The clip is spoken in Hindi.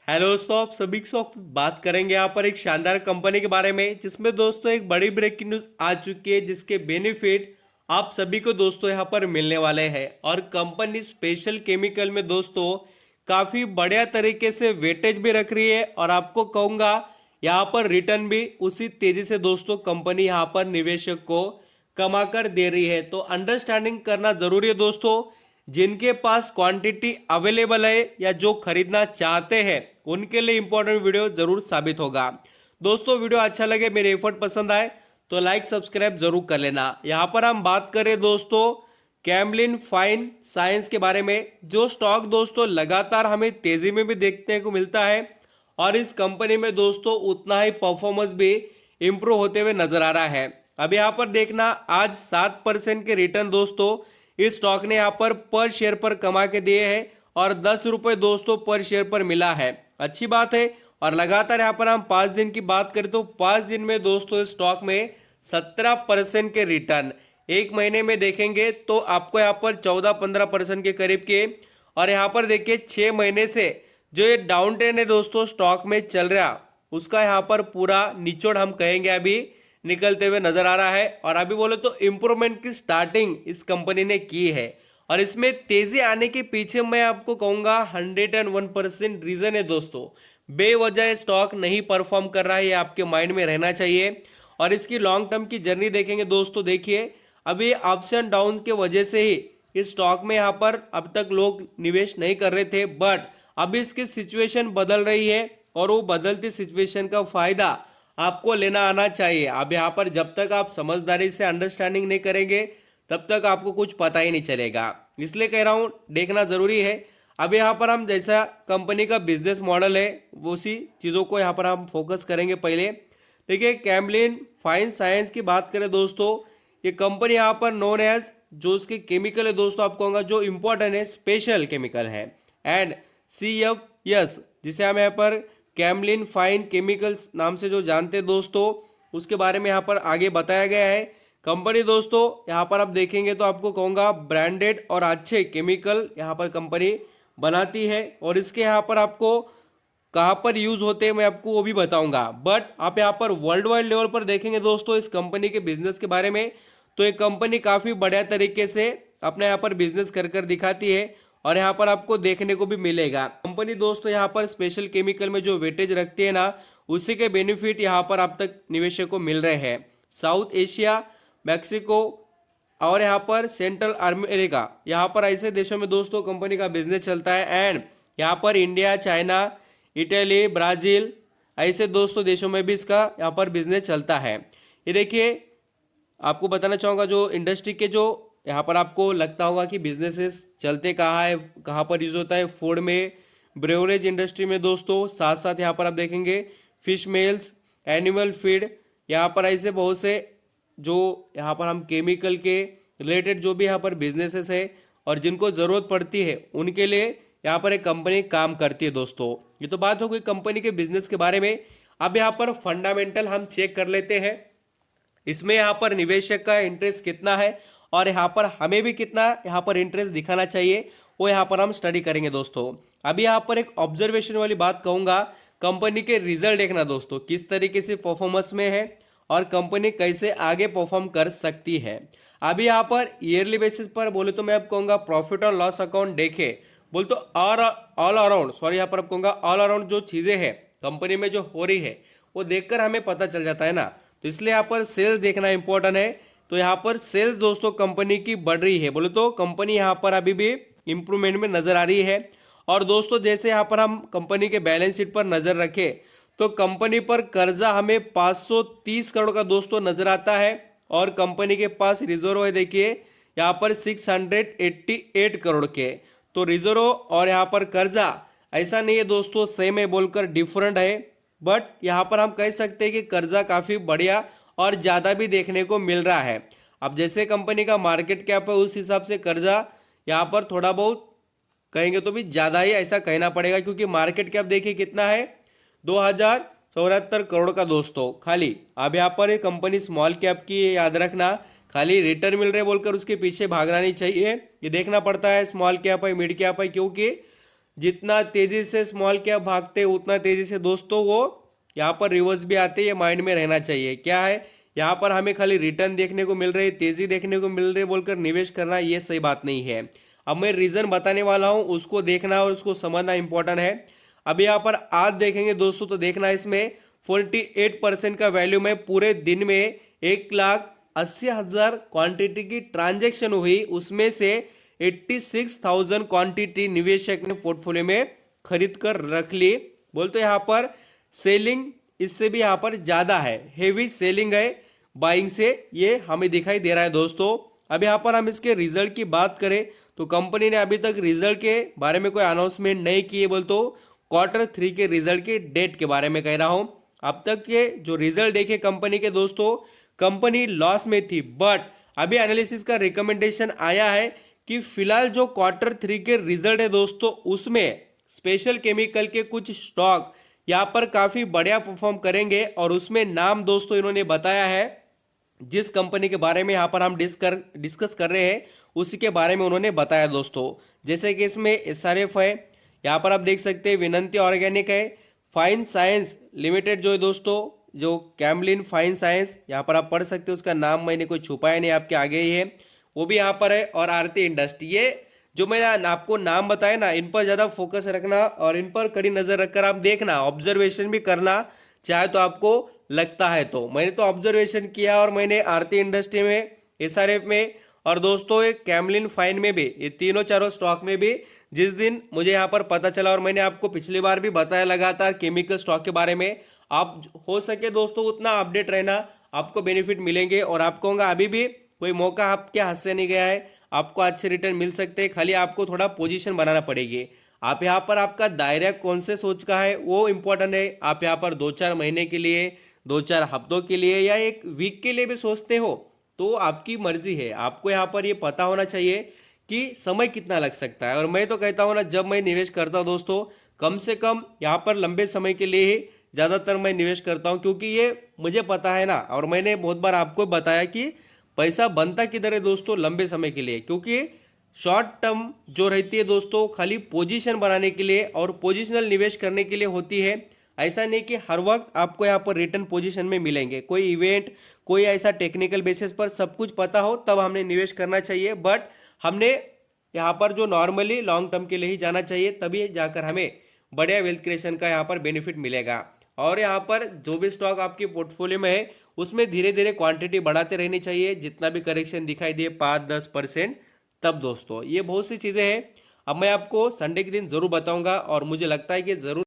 हेलो दोस्तों, आप सभी के साथ बात करेंगे यहाँ पर एक शानदार कंपनी के बारे में, जिसमें दोस्तों एक बड़ी ब्रेकिंग न्यूज आ चुकी है, जिसके बेनिफिट आप सभी को दोस्तों यहाँ पर मिलने वाले हैं। और कंपनी स्पेशल केमिकल में दोस्तों काफी बढ़िया तरीके से वेटेज भी रख रही है, और आपको कहूंगा यहाँ पर रिटर्न भी उसी तेजी से दोस्तों कंपनी यहाँ पर निवेशक को कमा कर दे रही है। तो अंडरस्टैंडिंग करना जरूरी है दोस्तों। जिनके पास क्वांटिटी अवेलेबल है या जो खरीदना चाहते हैं उनके लिए इंपॉर्टेंट वीडियो जरूर साबित होगा। दोस्तों वीडियो अच्छा लगे, मेरे एफर्ट पसंद आए तो लाइक सब्सक्राइब जरूर कर लेना। यहाँ पर हम बात करें दोस्तों कैमलिन फाइन साइंस के बारे में, जो स्टॉक दोस्तों लगातार हमें तेजी में भी देखने को मिलता है, और इस कंपनी में दोस्तों उतना ही परफॉर्मेंस भी इंप्रूव होते हुए नजर आ रहा है। अब यहाँ पर देखना, आज 7% के रिटर्न दोस्तों इस स्टॉक ने यहाँ पर शेयर पर कमा के दिए हैं, और 10 रुपए दोस्तों पर शेयर पर मिला है। अच्छी बात है। और लगातार यहाँ पर हम 5 दिन की बात करें तो 5 दिन में दोस्तों इस स्टॉक में 17% के रिटर्न, एक महीने में देखेंगे तो आपको यहाँ पर 14-15% के करीब के। और यहाँ पर देखिए 6 महीने से जो ये डाउन ट्रेंड है दोस्तों स्टॉक में चल रहा, उसका यहाँ पर पूरा निचोड़ हम कहेंगे अभी निकलते हुए नजर आ रहा है। और अभी बोले तो इंप्रूवमेंट की स्टार्टिंग इस कंपनी ने की है, और इसमें तेजी आने के पीछे मैं आपको कहूंगा 101% रीजन है दोस्तों। बेवजह स्टॉक नहीं परफॉर्म कर रहा है, ये आपके माइंड में रहना चाहिए। और इसकी लॉन्ग टर्म की जर्नी देखेंगे दोस्तों, देखिए अभी अप्स एंड डाउन के वजह से ही इस स्टॉक में यहाँ पर अब तक लोग निवेश नहीं कर रहे थे, बट अभी इसकी सिचुएशन बदल रही है, और वो बदलती सिचुएशन का फायदा आपको लेना आना चाहिए। अब यहाँ पर जब तक आप समझदारी से अंडरस्टैंडिंग नहीं करेंगे तब तक आपको कुछ पता ही नहीं चलेगा, इसलिए कह रहा हूँ देखना जरूरी है। अब यहाँ पर हम जैसा कंपनी का बिजनेस मॉडल है उसी चीज़ों को यहाँ पर हम फोकस करेंगे। पहले देखिए कैमलिन फाइन साइंस की बात करें दोस्तों, ये कंपनी यहाँ पर नोन एज, जो उसके केमिकल है दोस्तों आपको कहूँगा जो इम्पोर्टेंट है स्पेशल केमिकल है, एंड CFS जिसे हम यहाँ पर कैमलिन फाइन केमिकल्स नाम से जो जानते हैं दोस्तों, उसके बारे में यहाँ पर आगे बताया गया है। कंपनी दोस्तों यहाँ पर आप देखेंगे तो आपको कहूँगा ब्रांडेड और अच्छे केमिकल यहाँ पर कंपनी बनाती है, और इसके यहाँ पर आपको कहाँ पर यूज होते हैं मैं आपको वो भी बताऊंगा। बट आप यहाँ पर वर्ल्ड वाइड लेवल पर देखेंगे दोस्तों इस कंपनी के बिजनेस के बारे में, तो ये कंपनी काफी बढ़िया तरीके से अपने यहाँ पर बिजनेस कर कर दिखाती है, और यहाँ पर आपको देखने को भी मिलेगा। कंपनी दोस्तों यहाँ पर स्पेशल केमिकल में जो वेटेज रखती है ना, उसी के बेनिफिट यहाँ पर अब तक निवेशक को मिल रहे हैं। साउथ एशिया, मैक्सिको और यहाँ पर सेंट्रल अमेरिका, यहाँ पर ऐसे देशों में दोस्तों कंपनी का बिजनेस चलता है, एंड यहाँ पर इंडिया, चाइना, इटली, ब्राजील ऐसे दोस्तों देशों में भी इसका यहाँ पर बिजनेस चलता है। ये देखिए आपको बताना चाहूँगा जो इंडस्ट्री के जो यहाँ पर आपको लगता होगा कि बिजनेसेस चलते कहाँ है, कहाँ पर यूज होता है, फूड में, ब्रेवरेज इंडस्ट्री में दोस्तों, साथ साथ यहाँ पर आप देखेंगे फिश मेल्स, एनिमल फीड, यहाँ पर ऐसे बहुत से जो यहाँ पर हम केमिकल के रिलेटेड जो भी यहाँ पर बिजनेसेस है और जिनको ज़रूरत पड़ती है उनके लिए यहाँ पर एक कंपनी काम करती है दोस्तों। ये तो बात हो गई कंपनी के बिजनेस के बारे में। अब यहाँ पर फंडामेंटल हम चेक कर लेते हैं, इसमें यहाँ पर निवेशक का इंटरेस्ट कितना है और यहाँ पर हमें भी कितना यहाँ पर इंटरेस्ट दिखाना चाहिए, वो यहाँ पर हम स्टडी करेंगे दोस्तों। अभी यहाँ पर एक ऑब्जर्वेशन वाली बात कहूँगा, कंपनी के रिजल्ट देखना दोस्तों किस तरीके से परफॉर्मेंस में है और कंपनी कैसे आगे परफॉर्म कर सकती है। अभी यहाँ पर ईयरली बेसिस पर बोले तो मैं अब कहूँगा प्रॉफिट और लॉस अकाउंट देखे बोल तो ऑल अराउंड, सॉरी यहाँ पर अब कहूँगा ऑल अराउंड जो चीज़ें हैं कंपनी में जो हो रही है वो देखकर हमें पता चल जाता है ना, तो इसलिए यहाँ पर सेल्स देखना इंपॉर्टेंट है। तो यहाँ पर सेल्स दोस्तों कंपनी की बढ़ रही है, बोले तो कंपनी यहाँ पर अभी भी इंप्रूवमेंट में नजर आ रही है। और दोस्तों जैसे यहाँ पर हम कंपनी के बैलेंस शीट पर नजर रखें तो कंपनी पर कर्जा हमें 530 करोड़ का दोस्तों नजर आता है, और कंपनी के पास रिजर्व है देखिए यहाँ पर 688 करोड़ के। तो रिजर्व और यहाँ पर कर्जा ऐसा नहीं है दोस्तों सेम है बोलकर डिफरेंट है, बट यहाँ पर हम कह सकते हैं कि कर्जा काफ़ी बढ़िया और ज़्यादा भी देखने को मिल रहा है। अब जैसे कंपनी का मार्केट कैप है उस हिसाब से कर्जा यहाँ पर थोड़ा बहुत कहेंगे तो भी ज़्यादा ही ऐसा कहना पड़ेगा, क्योंकि मार्केट कैप देखिए कितना है 2074 करोड़ का दोस्तों खाली। अब यहाँ पर ये कंपनी स्मॉल कैप की याद रखना, खाली रिटर्न मिल रहे बोलकर उसके पीछे भागना नहीं चाहिए, ये देखना पड़ता है स्मॉल कैप है मिड कैप है, क्योंकि जितना तेजी से स्मॉल कैप भागते हैं उतना तेजी से दोस्तों वो यहाँ पर रिवर्स भी आते हैं, ये माइंड में रहना चाहिए। क्या है, यहाँ पर हमें खाली रिटर्न देखने को मिल रही है, तेजी देखने को मिल रही है बोलकर निवेश करना ये सही बात नहीं है। अब मैं रीजन बताने वाला हूँ, उसको देखना और उसको समझना इंपॉर्टेंट है। अब यहाँ पर आज देखेंगे दोस्तों तो देखना इसमें 48% का वैल्यू में पूरे दिन में 1,80,000 क्वांटिटी की ट्रांजेक्शन हुई, उसमें से 86,000 क्वांटिटी निवेशक ने पोर्टफोलियो में खरीद कर रख ली। बोलते यहाँ पर सेलिंग इससे भी यहाँ पर ज्यादा है, हेवी सेलिंग है बाइंग से, ये हमें दिखाई दे रहा है दोस्तों। अब यहाँ पर हम इसके रिजल्ट की बात करें तो कंपनी ने अभी तक रिजल्ट के बारे में कोई अनाउंसमेंट नहीं किए, बोल तो Q3 के रिजल्ट के डेट के बारे में कह रहा हूं। अब तक के जो रिजल्ट देखे कंपनी के दोस्तों, कंपनी लॉस में थी, बट अभी एनालिसिस का रिकमेंडेशन आया है कि फिलहाल जो Q3 के रिजल्ट है दोस्तों, उसमें स्पेशल केमिकल के कुछ स्टॉक यहाँ पर काफी बढ़िया परफॉर्म करेंगे। और उसमें नाम दोस्तों इन्होंने बताया है, जिस कंपनी के बारे में यहाँ पर हम डिस्कस कर रहे हैं उसी के बारे में उन्होंने बताया दोस्तों। जैसे कि इसमें SRF है, यहाँ पर आप देख सकते हैं विनंती ऑर्गेनिक है, फाइन साइंस लिमिटेड जो है दोस्तों, जो कैमलिन फाइन साइंस, यहाँ पर आप पढ़ सकते हो, उसका नाम मैंने कोई छुपाया नहीं, आपके आगे ही है, वो भी यहाँ पर है। और आरती इंडस्ट्री, ये जो मैंने आपको नाम बताया ना, इन पर ज़्यादा फोकस रखना और इन पर कड़ी नज़र रखकर आप देखना, ऑब्जर्वेशन भी करना चाहे तो आपको लगता है तो। मैंने तो ऑब्जर्वेशन किया और मैंने आरती इंडस्ट्री में, SRF में और दोस्तों एक कैमलिन फाइन में भी, ये तीनों चारों स्टॉक में भी जिस दिन मुझे यहाँ पर पता चला, और मैंने आपको पिछली बार भी बताया लगातार केमिकल स्टॉक के बारे में, आप हो सके दोस्तों उतना अपडेट रहना, आपको बेनिफिट मिलेंगे। और आपको कहूँगा अभी भी कोई मौका आपके हाथ से नहीं गया है, आपको अच्छे रिटर्न मिल सकते हैं, खाली आपको थोड़ा पोजीशन बनाना पड़ेगी। आप यहाँ पर आपका दायरा कौन से सोच का है वो इंपॉर्टेंट है। आप यहाँ पर 2-4 महीने के लिए, 2-4 हफ्तों के लिए या एक वीक के लिए भी सोचते हो तो आपकी मर्जी है। आपको यहाँ पर ये पता होना चाहिए कि समय कितना लग सकता है। और मैं तो कहता हूँ ना, जब मैं निवेश करता हूँ दोस्तों, कम से कम यहाँ पर लंबे समय के लिए ही ज़्यादातर मैं निवेश करता हूँ, क्योंकि ये मुझे पता है ना, और मैंने बहुत बार आपको बताया कि पैसा बनता किधर है दोस्तों, लंबे समय के लिए। क्योंकि शॉर्ट टर्म जो रहती है दोस्तों, खाली पोजीशन बनाने के लिए और पोजिशनल निवेश करने के लिए होती है। ऐसा नहीं कि हर वक्त आपको यहाँ पर रिटर्न पोजीशन में मिलेंगे, कोई इवेंट, कोई ऐसा टेक्निकल बेसिस पर सब कुछ पता हो तब हमने निवेश करना चाहिए। बट हमने यहाँ पर जो नॉर्मली लॉन्ग टर्म के लिए ही जाना चाहिए, तभी जाकर हमें बढ़िया वेल्थ क्रिएशन का यहाँ पर बेनिफिट मिलेगा। और यहाँ पर जो भी स्टॉक आपके पोर्टफोलियो में है उसमें धीरे धीरे क्वांटिटी बढ़ाते रहनी चाहिए, जितना भी करेक्शन दिखाई दे 5-10%, तब दोस्तों ये बहुत सी चीज़ें हैं। अब मैं आपको संडे के दिन ज़रूर बताऊंगा और मुझे लगता है कि ज़रूर